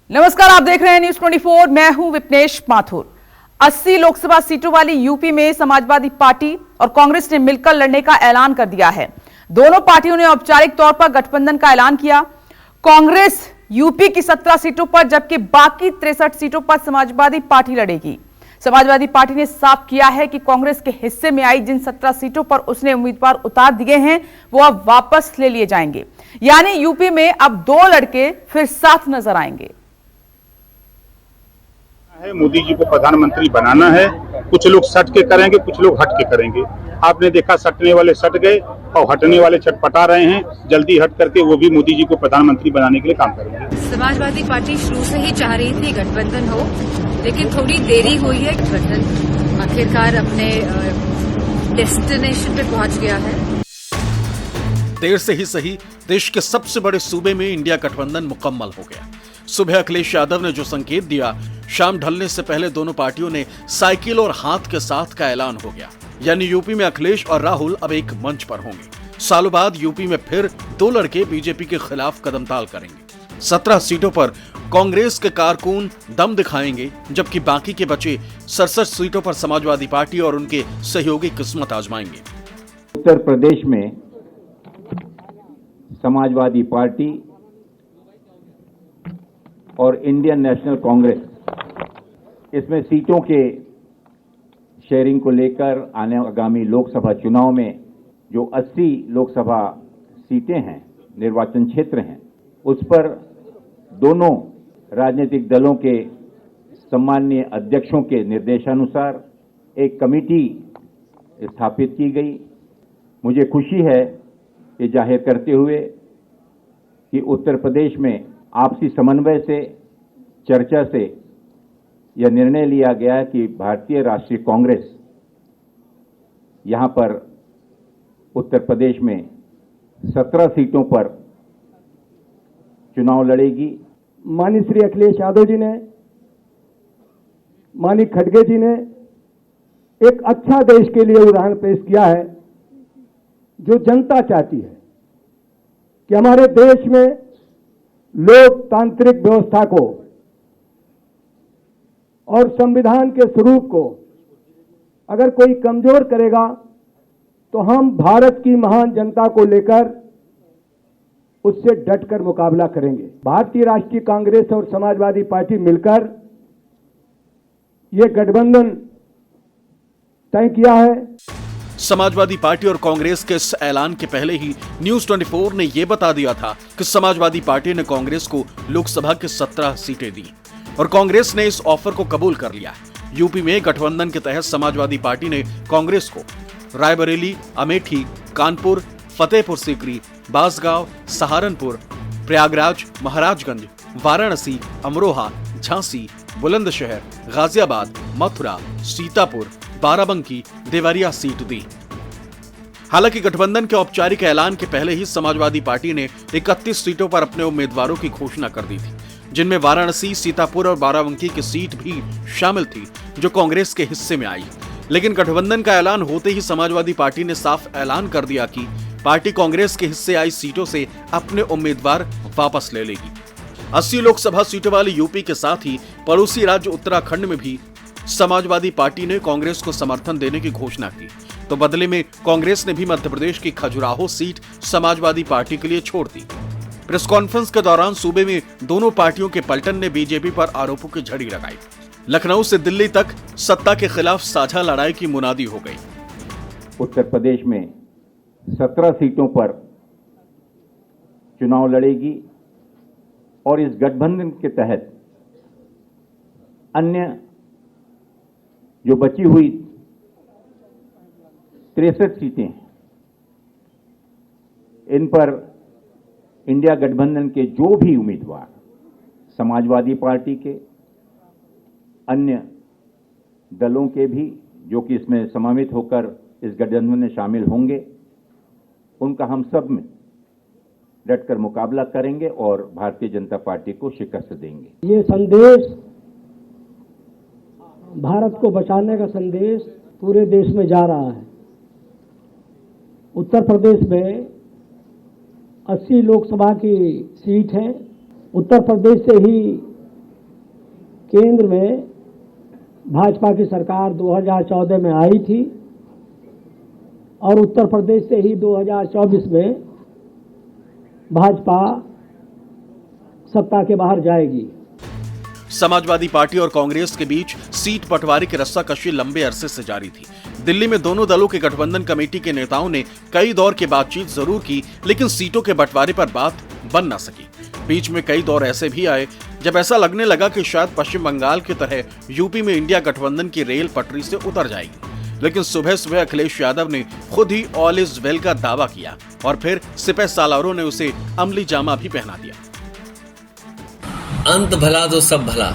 नमस्कार, आप देख रहे हैं न्यूज 24। मैं हूं विपनेश माथुर। 80 लोकसभा सीटों वाली यूपी में समाजवादी पार्टी और कांग्रेस ने मिलकर लड़ने का ऐलान कर दिया है। दोनों पार्टियों ने औपचारिक तौर पर गठबंधन का ऐलान किया। कांग्रेस यूपी की 17 सीटों पर जबकि बाकी 63 सीटों पर समाजवादी पार्टी लड़ेगी। समाजवादी पार्टी ने साफ किया है कि कांग्रेस के हिस्से में आई जिन 17 सीटों पर उसने उम्मीदवार उतार दिए हैं वो अब वापस ले लिए जाएंगे। यानी यूपी में अब 2 लड़के फिर साथ नजर आएंगे। मोदी जी को प्रधानमंत्री बनाना है। कुछ लोग सट के करेंगे, कुछ लोग हट के करेंगे। आपने देखा सटने वाले सट गए और हटने वाले छटपटा रहे हैं। जल्दी हट करके वो भी मोदी जी को प्रधानमंत्री बनाने के लिए काम करेंगे। समाजवादी पार्टी शुरू से ही चाह रही थी गठबंधन हो, लेकिन थोड़ी देरी हुई है। गठबंधन आखिरकार अपने डेस्टिनेशन पे पहुंच गया है। देर से ही सही, देश के सबसे बड़े सूबे में इंडिया गठबंधन मुकम्मल हो गया। सुबह अखिलेश यादव ने जो संकेत दिया, शाम ढलने से पहले दोनों पार्टियों ने साइकिल और हाथ के साथ का ऐलान हो गया। यानी यूपी में अखिलेश और राहुल अब एक मंच पर होंगे। सालों बाद यूपी में फिर 2 लड़के बीजेपी के खिलाफ कदमताल करेंगे। 17 सीटों पर कांग्रेस के कारकुन दम दिखाएंगे, जबकि बाकी के बचे 67 सीटों पर समाजवादी पार्टी और उनके सहयोगी किस्मत आजमाएंगे। उत्तर प्रदेश में समाजवादी पार्टी और इंडियन नेशनल कांग्रेस इसमें सीटों के शेयरिंग को लेकर आगामी लोकसभा चुनाव में जो 80 लोकसभा सीटें हैं, निर्वाचन क्षेत्र हैं, उस पर दोनों राजनीतिक दलों के सम्माननीय अध्यक्षों के निर्देशानुसार एक कमेटी स्थापित की गई। मुझे खुशी है ये जाहिर करते हुए कि उत्तर प्रदेश में आपसी समन्वय से, चर्चा से यह निर्णय लिया गया कि भारतीय राष्ट्रीय कांग्रेस यहां पर उत्तर प्रदेश में 17 सीटों पर चुनाव लड़ेगी। माननीय श्री अखिलेश यादव जी ने, माननीय खड़गे जी ने एक अच्छा देश के लिए उदाहरण पेश किया है। जो जनता चाहती है कि हमारे देश में लोकतांत्रिक व्यवस्था को और संविधान के स्वरूप को अगर कोई कमजोर करेगा तो हम भारत की महान जनता को लेकर उससे डटकर मुकाबला करेंगे। भारतीय राष्ट्रीय कांग्रेस और समाजवादी पार्टी मिलकर ये गठबंधन तय किया है। समाजवादी पार्टी और कांग्रेस के इस ऐलान के पहले ही न्यूज 24 ने यह बता दिया था कि समाजवादी पार्टी ने कांग्रेस को लोकसभा के 17 सीटें दी और कांग्रेस ने इस ऑफर को कबूल कर लिया है। यूपी में गठबंधन के तहत समाजवादी पार्टी ने कांग्रेस को रायबरेली, अमेठी, कानपुर, फतेहपुर सीकरी, बांसगांव, सहारनपुर, प्रयागराज, महाराजगंज, वाराणसी, अमरोहा, झांसी, बुलंदशहर, गाजियाबाद, मथुरा, सीतापुर, बाराबंकी, देवरिया सीट दी। हालांकि गठबंधन के औपचारिक ऐलान के पहले ही समाजवादी पार्टी ने 31 सीटों पर अपने उम्मीदवारों की घोषणा कर दी थी, जिनमें वाराणसी, सीतापुर और बाराबंकी की सीट भी शामिल थी जो कांग्रेस के हिस्से में आई। लेकिन गठबंधन का ऐलान होते ही समाजवादी पार्टी ने साफ ऐलान कर दिया कि पार्टी कांग्रेस के हिस्से आई सीटों से अपने उम्मीदवार वापस ले लेगी। 80 लोकसभा सीटों वाली यूपी के साथ ही पड़ोसी राज्य उत्तराखंड में भी समाजवादी पार्टी ने कांग्रेस को समर्थन देने की घोषणा की, तो बदले में कांग्रेस ने भी मध्य प्रदेश की खजुराहो सीट समाजवादी पार्टी के लिए छोड़ दी। प्रेस कॉन्फ्रेंस के दौरान सूबे में दोनों पार्टियों के पलटन ने बीजेपी पर आरोपों की झड़ी लगाई। लखनऊ से दिल्ली तक सत्ता के खिलाफ साझा लड़ाई की मुनादी हो गई। उत्तर प्रदेश में 17 सीटों पर चुनाव लड़ेगी और इस गठबंधन के तहत अन्य जो बची हुई 63 सीटें हैं, इन पर इंडिया गठबंधन के जो भी उम्मीदवार समाजवादी पार्टी के, अन्य दलों के भी जो कि इसमें समावित होकर इस गठबंधन में शामिल होंगे, उनका हम सब में डटकर मुकाबला करेंगे और भारतीय जनता पार्टी को शिकस्त देंगे। ये संदेश, भारत को बचाने का संदेश पूरे देश में जा रहा है। उत्तर प्रदेश में 80 लोकसभा की सीट है। उत्तर प्रदेश से ही केंद्र में भाजपा की सरकार 2014 में आई थी और उत्तर प्रदेश से ही 2024 में भाजपा सत्ता के बाहर जाएगी। समाजवादी पार्टी और कांग्रेस के बीच सीट बंटवारे की रस्साकशी लंबे अरसे से जारी थी। दिल्ली में दोनों दलों के गठबंधन कमेटी के नेताओं ने कई दौर की बातचीत जरूर की, लेकिन सीटों के बंटवारे पर बात बन न सकी। बीच में कई दौर ऐसे भी आए जब ऐसा लगने लगा कि शायद पश्चिम बंगाल की तरह यूपी में इंडिया गठबंधन की रेल पटरी से उतर जाएगी। लेकिन सुबह सुबह अखिलेश यादव ने खुद ही ऑल इज वेल का दावा किया और फिर सिपह सालारों ने उसे अमली जामा भी पहना दिया। अंत भला तो सब भला,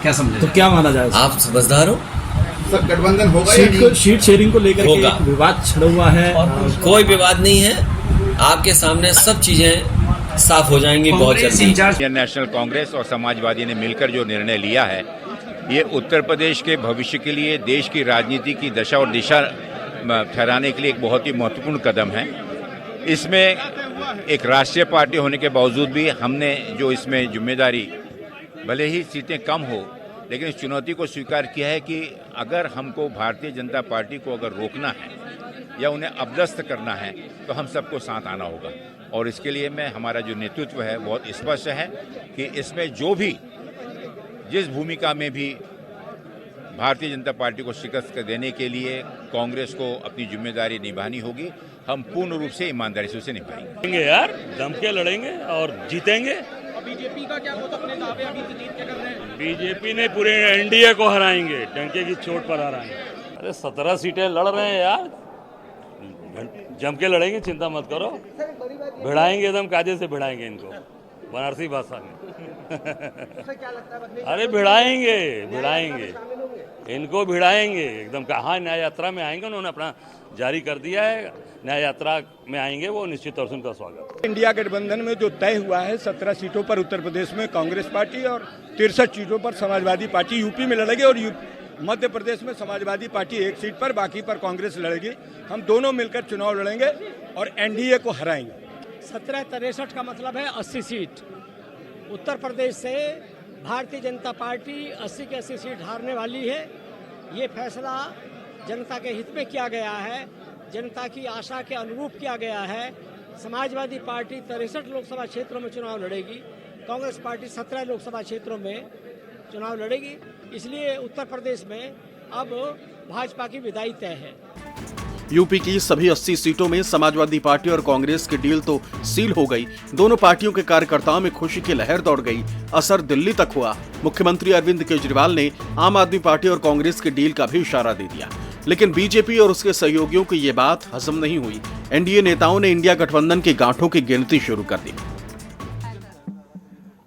क्या समझे? तो क्या माना जाए? आप समझदार हो? सब गठबंधन होगा शीट शेयरिंग को लेकर के एक विवाद छिड़ा हुआ है। कोई विवाद नहीं है, आपके सामने सब चीजें साफ हो जाएंगी बहुत जल्दी। इंडियन नेशनल कांग्रेस और समाजवादी ने मिलकर जो निर्णय लिया है, ये उत्तर प्रदेश के भविष्य के लिए देश की राजनीति की दशा और दिशा ठहराने के लिए एक बहुत ही महत्वपूर्ण कदम है। इसमें एक राष्ट्रीय पार्टी होने के बावजूद भी हमने जो इसमें जिम्मेदारी, भले ही सीटें कम हो, लेकिन इस चुनौती को स्वीकार किया है कि अगर हमको भारतीय जनता पार्टी को अगर रोकना है या उन्हें अपदस्थ करना है तो हम सबको साथ आना होगा। और इसके लिए मैं हमारा जो नेतृत्व है बहुत स्पष्ट है कि इसमें जो भी जिस भूमिका में भी भारतीय जनता पार्टी को शिकस्त देने के लिए कांग्रेस को अपनी जिम्मेदारी निभानी होगी, हम पूर्ण रूप से ईमानदारी से उसे निभाएंगे। यार दम के लड़ेंगे और जीतेंगे। बीजेपी का क्या बहुत अपने दावे अभी तो जीत के कर रहे हैं? बीजेपी ने पूरे एनडीए को हराएंगे, डंके की चोट पर हराएंगे। अरे 17 सीटें लड़ रहे हैं यार, जम के लड़ेंगे, चिंता मत करो। भिड़ाएंगे, एकदम कायदे से भिड़ाएंगे इनको, बनारसी भाषा में। अरे भिड़ाएंगे इनको, भिड़ाएंगे एकदम। कहाँ न्याय यात्रा में आएंगे, उन्होंने अपना जारी कर दिया है, न्याय यात्रा में आएंगे वो, निश्चित तौर से उनका स्वागत। इंडिया गठबंधन में जो तय हुआ है 17 सीटों पर उत्तर प्रदेश में कांग्रेस पार्टी और 63 सीटों पर समाजवादी पार्टी यूपी में लड़ेगी और मध्य प्रदेश में समाजवादी पार्टी 1 सीट पर, बाकी पर कांग्रेस लड़ेगी। हम दोनों मिलकर चुनाव लड़ेंगे और एनडीए को हराएंगे। 17-63 का मतलब है 80 सीट। उत्तर प्रदेश से भारतीय जनता पार्टी 80 के 80 सीट हारने वाली है। ये फैसला जनता के हित में किया गया है, जनता की आशा के अनुरूप किया गया है। समाजवादी पार्टी 63 लोकसभा क्षेत्रों में चुनाव लड़ेगी, कांग्रेस पार्टी 17 लोकसभा क्षेत्रों में चुनाव लड़ेगी। इसलिए उत्तर प्रदेश में अब भाजपा की विदाई तय है। यूपी की सभी 80 सीटों में समाजवादी पार्टी और कांग्रेस की डील तो सील हो गई। दोनों पार्टियों के कार्यकर्ताओं में खुशी की लहर दौड़ गई। असर दिल्ली तक हुआ। मुख्यमंत्री अरविंद केजरीवाल ने आम आदमी पार्टी और कांग्रेस की डील का भी इशारा दे दिया, लेकिन बीजेपी और उसके सहयोगियों को ये बात हजम नहीं हुई। एनडीए नेताओं ने इंडिया गठबंधन की गांठों की गिनती शुरू कर दी।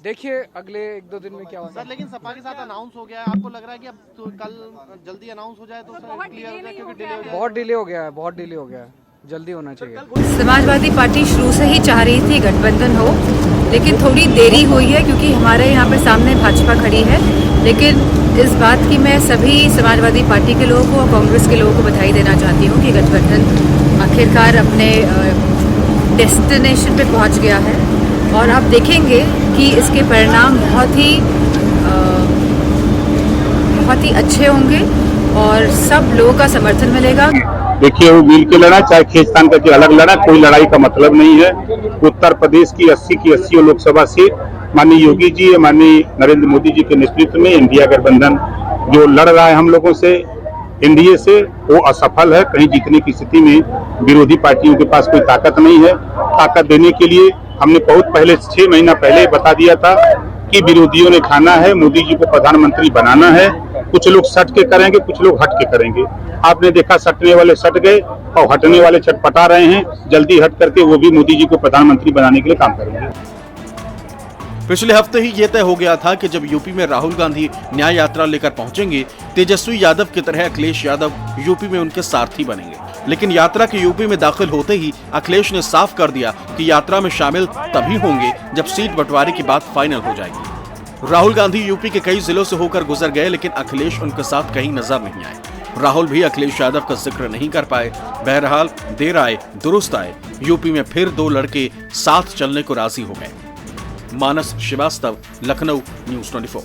देखिए अगले 1-2 दिन में क्या होगा सर, लेकिन सपा के साथ अनाउंस हो गया है। आपको लग रहा है कि अब तो कल जल्दी अनाउंस हो जाए तो क्लियर हो जाए, क्योंकि डिले हो जाए? बहुत डिले हो गया है, जल्दी होना चाहिए। समाजवादी पार्टी शुरू से ही चाह रही थी गठबंधन हो, लेकिन थोड़ी देरी हुई है क्योंकि हमारे यहाँ पे सामने भाजपा खड़ी है। लेकिन इस बात की मैं सभी समाजवादी पार्टी के लोगों को और कांग्रेस के लोगों को बधाई देना चाहती हूँ कि गठबंधन आखिरकार अपने डेस्टिनेशन पे पहुँच गया है और आप देखेंगे कि इसके परिणाम बहुत ही अच्छे होंगे और सब लोगों का समर्थन मिलेगा। देखिए, वो मिल के लड़ा, चाहे खींचतान करके अलग लड़ा, कोई लड़ाई का मतलब नहीं है। उत्तर प्रदेश की 80 की 80 लोकसभा सीट माननीय योगी जी, माननीय नरेंद्र मोदी जी के नेतृत्व में इंडिया गठबंधन जो लड़ रहा है हम लोगों से, एनडीए से, वो असफल है। कहीं जीतने की स्थिति में विरोधी पार्टियों के पास कोई ताकत नहीं है। ताकत देने के लिए हमने बहुत पहले 6 महीना पहले बता दिया था कि विरोधियों ने खाना है, मोदी जी को प्रधानमंत्री बनाना है। कुछ लोग सट के करेंगे, कुछ लोग हट के करेंगे। आपने देखा सटने वाले सट गए और हटने वाले छटपटा रहे हैं। जल्दी हट करके वो भी मोदी जी को प्रधानमंत्री बनाने के लिए काम करेंगे। पिछले हफ्ते ही ये तय हो गया था कि जब यूपी में राहुल गांधी न्याय यात्रा लेकर पहुंचेंगे, तेजस्वी यादव की तरह अखिलेश यादव यूपी में उनके सारथी बनेंगे। लेकिन यात्रा के यूपी में दाखिल होते ही अखिलेश ने साफ कर दिया कि यात्रा में शामिल तभी होंगे जब सीट बंटवारे की बात फाइनल हो जाएगी। राहुल गांधी यूपी के कई जिलों से होकर गुजर गए, लेकिन अखिलेश उनके साथ कहीं नजर नहीं आए। राहुल भी अखिलेश यादव का जिक्र नहीं कर पाए। बहरहाल देर आए दुरुस्त आए, यूपी में फिर 2 लड़के साथ चलने को राजी हो गए। मानस श्रीवास्तव, लखनऊ, न्यूज 24।